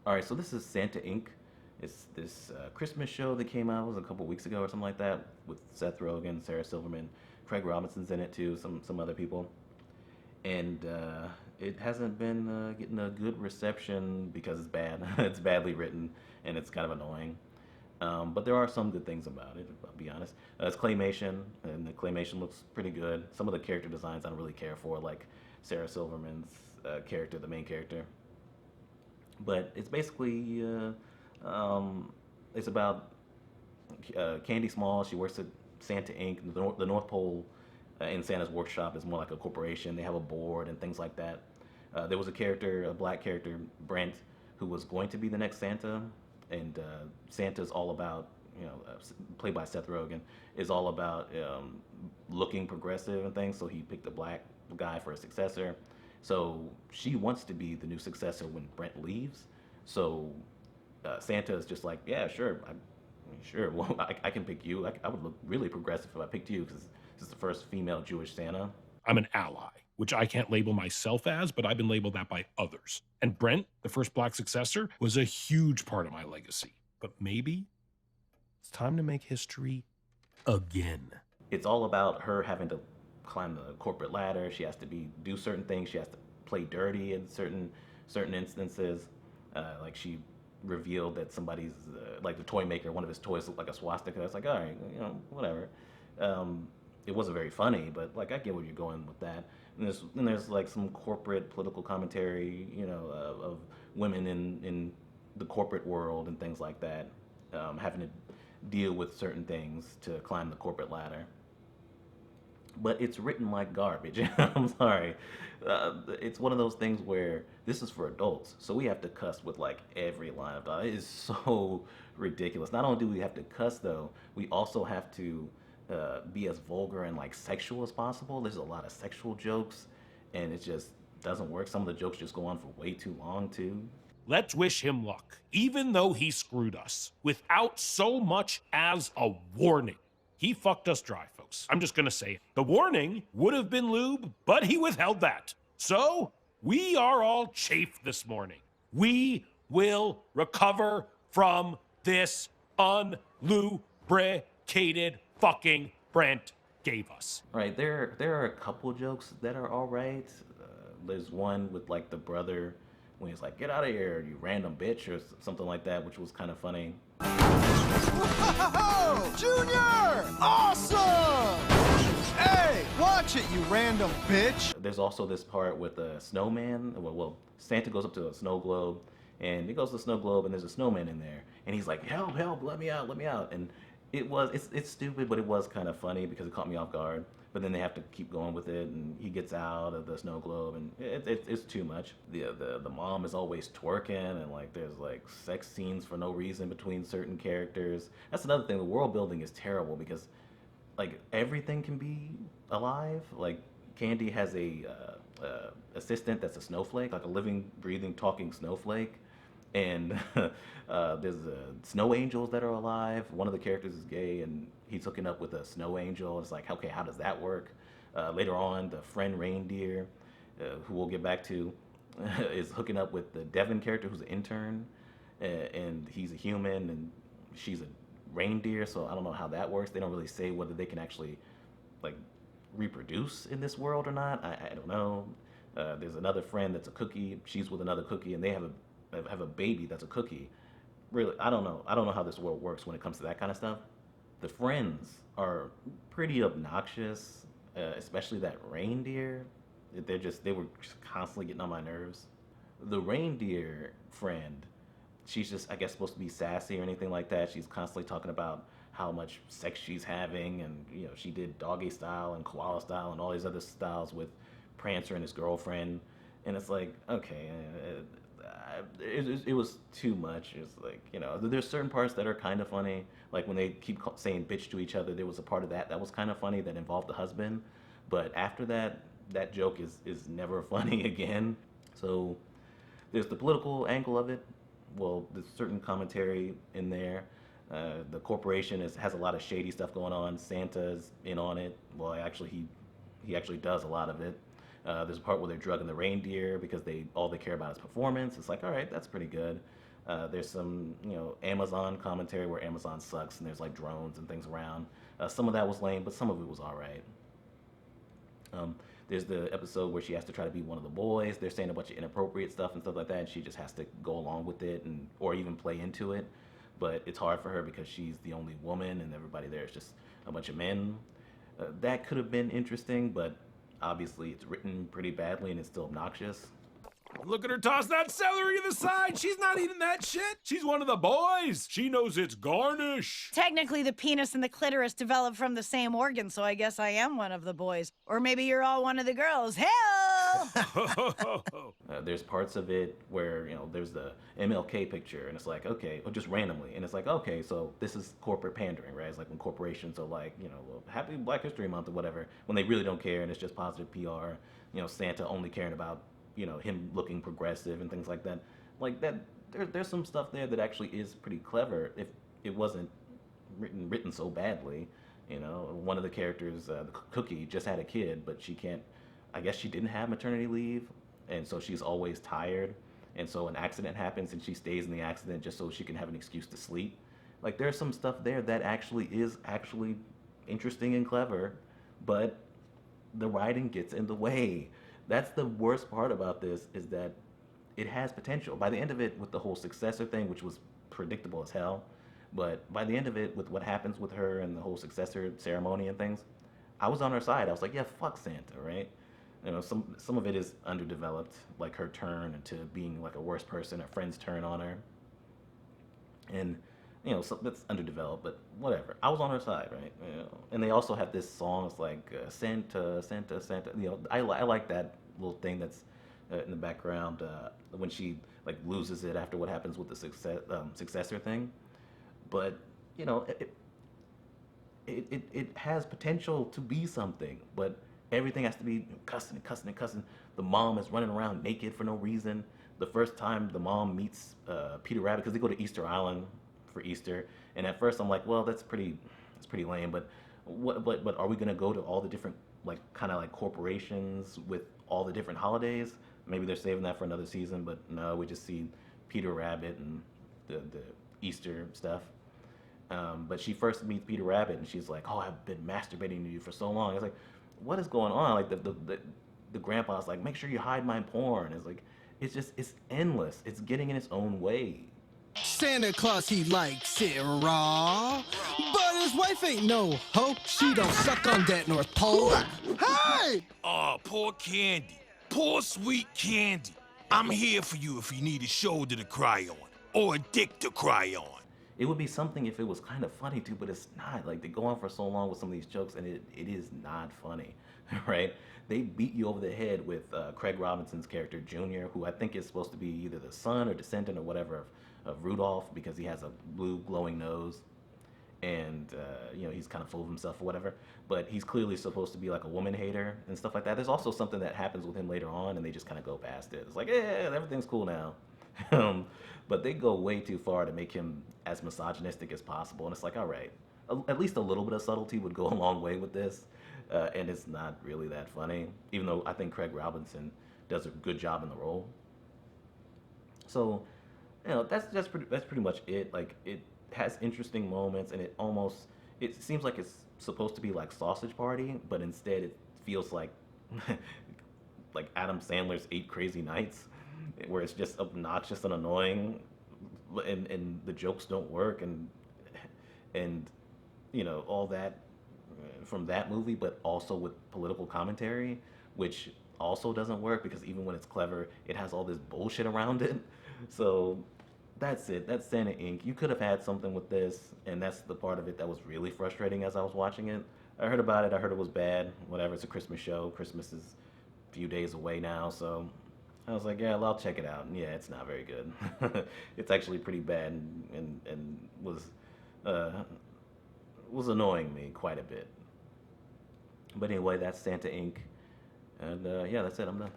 All right, so this is Santa Inc. It's this Christmas show that came out, it was a couple weeks ago or something like that, with Seth Rogen, Sarah Silverman, Craig Robinson's in it too, some other people, and it hasn't been getting a good reception because it's bad. It's badly written and it's kind of annoying. But there are some good things about it. I'll be honest. It's claymation, and the claymation looks pretty good. Some of the character designs I don't really care for, like Sarah Silverman's character, the main character. But it's basically it's about Candy Small. She works at Santa Inc. The North Pole in Santa's workshop is more like a corporation. They have a board and things like that. There was a character, a black character, Brent, who was going to be the next Santa, and Santa's all about, played by Seth Rogen, is all about looking progressive and things. So he picked a black guy for a successor. So she wants to be the new successor when Brent leaves. So Santa is just like, yeah, sure, sure. Well, I can pick you. I would look really progressive if I picked you because this is the first female Jewish Santa. I'm an ally, which I can't label myself as, but I've been labeled that by others. And Brent, the first black successor, was a huge part of my legacy. But maybe it's time to make history again. It's all about her having to climb the corporate ladder. She has to do certain things. She has to play dirty in certain instances. Like she revealed that somebody's like the toy maker, one of his toys looked like a swastika. It's like, all right, whatever. It wasn't very funny, but like I get where you're going with that. And there's like some corporate political commentary, of women in the corporate world and things like that, having to deal with certain things to climb the corporate ladder. But it's written like garbage. I'm sorry. It's one of those things where this is for adults, so we have to cuss with like every line of dialogue. It is so ridiculous. Not only do we have to cuss though, we also have to be as vulgar and like sexual as possible. There's a lot of sexual jokes, and it just doesn't work. Some of the jokes just go on for way too long too. Let's wish him luck, even though he screwed us, without so much as a warning. He fucked us dry, folks. I'm just gonna say, the warning would have been lube, but he withheld that. So, we are all chafed this morning. We will recover from this unlubricated fucking Brent gave us. Right, there are a couple jokes that are all right. There's one with like the brother when he's like, "Get out of here, you random bitch," or something like that, which was kind of funny. Whoa! Junior! Awesome! Hey, watch it, you random bitch! There's also this part with a snowman. Well, Santa goes up to a snow globe, and he goes to the snow globe, and there's a snowman in there, and he's like, "Help, help, let me out, let me out." And it's stupid, but it was kind of funny because it caught me off guard. But then they have to keep going with it, and he gets out of the snow globe, and it's too much. The mom is always twerking, and like there's like sex scenes for no reason between certain characters. That's another thing. The world building is terrible because like everything can be alive. Like Candy has a assistant that's a snowflake, like a living, breathing, talking snowflake, and there's snow angels that are alive. One of the characters is gay, and he's hooking up with a snow angel. It's like, okay, how does that work? Later on, the friend reindeer, who we'll get back to, is hooking up with the Devon character, who's an intern, and he's a human, and she's a reindeer. So I don't know how that works. They don't really say whether they can actually like reproduce in this world or not. I don't know. There's another friend that's a cookie. She's with another cookie, and they have a baby that's a cookie. Really, I don't know. I don't know how this world works when it comes to that kind of stuff. The friends are pretty obnoxious, especially that reindeer. They were just constantly getting on my nerves. The reindeer friend, she's just, I guess, supposed to be sassy or anything like that. She's constantly talking about how much sex she's having, and she did doggy style and koala style and all these other styles with Prancer and his girlfriend, and it's like, okay, it was too much. It's like, there's certain parts that are kind of funny, like when they keep saying bitch to each other. There was a part of that was kind of funny that involved the husband, but after that, that joke is never funny again. So there's the political angle of it. Well, there's certain commentary in there. The corporation has a lot of shady stuff going on. Santa's in on it. Well, actually, he actually does a lot of it. There's a part where they're drugging the reindeer because all they care about is performance. It's like, all right, that's pretty good. There's some, Amazon commentary where Amazon sucks and there's like drones and things around. Some of that was lame, but some of it was all right. There's the episode where she has to try to be one of the boys. They're saying a bunch of inappropriate stuff and stuff like that, and she just has to go along with it and or even play into it. But it's hard for her because she's the only woman, and everybody there is just a bunch of men. That could have been interesting, but obviously it's written pretty badly and it's still obnoxious. Look at her toss that celery to the side. She's not eating that shit. She's one of the boys. She knows it's garnish. Technically, the penis and the clitoris develop from the same organ, so I guess I am one of the boys. Or maybe you're all one of the girls. Hell! There's parts of it where, there's the MLK picture, and it's like, okay, or just randomly, and it's like, okay, so this is corporate pandering, right? It's like when corporations are like, well, happy Black History Month or whatever, when they really don't care, and it's just positive PR, Santa only caring about him looking progressive and things like that. Like that, there's some stuff there that actually is pretty clever if it wasn't written so badly. One of the characters, the Cookie, just had a kid, but she can't. I guess she didn't have maternity leave, and so she's always tired. And so an accident happens, and she stays in the accident just so she can have an excuse to sleep. Like there's some stuff there that actually is interesting and clever, but the writing gets in the way. That's the worst part about this, is that it has potential. By the end of it, with the whole successor thing, which was predictable as hell, but by the end of it, with what happens with her and the whole successor ceremony and things, I was on her side. I was like, yeah, fuck Santa, right? Some of it is underdeveloped, like her turn into being like a worse person, her friend's turn on her. And, so that's underdeveloped, but whatever. I was on her side, right? And they also have this song, it's like Santa, Santa, Santa. I like that little thing that's in the background when she like loses it after what happens with the successor thing. But it has potential to be something, but everything has to be cussing and cussing and cussing. The mom is running around naked for no reason. The first time the mom meets Peter Rabbit, because they go to Easter Island for Easter, and at first I'm like, well, that's pretty lame. But but are we gonna go to all the different kind of corporations with all the different holidays? Maybe they're saving that for another season. But no, we just see Peter Rabbit and the Easter stuff. But she first meets Peter Rabbit, and she's like, oh, I've been masturbating to you for so long. It's like, what is going on? Like the grandpa's like, make sure you hide my porn. It's like, it's endless. It's getting in its own way. Santa Claus, he likes it raw, but his wife ain't no hoe. She don't suck on that North Pole. Hey! Oh, poor Candy. Poor sweet Candy. I'm here for you if you need a shoulder to cry on, or a dick to cry on. It would be something if it was kind of funny too, but it's not. Like, they go on for so long with some of these jokes, and it is not funny, right? They beat you over the head with Craig Robinson's character, Junior, who I think is supposed to be either the son or descendant or whatever of Rudolph, because he has a blue glowing nose, and he's kind of full of himself or whatever. But he's clearly supposed to be like a woman hater and stuff like that. There's also something that happens with him later on, and they just kind of go past it. It's like, yeah, everything's cool now. But they go way too far to make him as misogynistic as possible, and it's like, all right, at least a little bit of subtlety would go a long way with this, and it's not really that funny, even though I think Craig Robinson does a good job in the role. So, that's pretty much it. Like, it has interesting moments, and it seems like it's supposed to be like Sausage Party, but instead it feels like like Adam Sandler's 8 Crazy Nights, where it's just obnoxious and annoying, and the jokes don't work, and all that from that movie, but also with political commentary, which also doesn't work, because even when it's clever, it has all this bullshit around it. So that's it. That's Santa Inc. You could have had something with this, and that's the part of it that was really frustrating as I was watching it. I heard about it. I heard it was bad. Whatever. It's a Christmas show. Christmas is a few days away now, so I was like, yeah, well, I'll check it out. And yeah, it's not very good. It's actually pretty bad, and was annoying me quite a bit. But anyway, that's Santa Inc. And yeah, that's it. I'm done.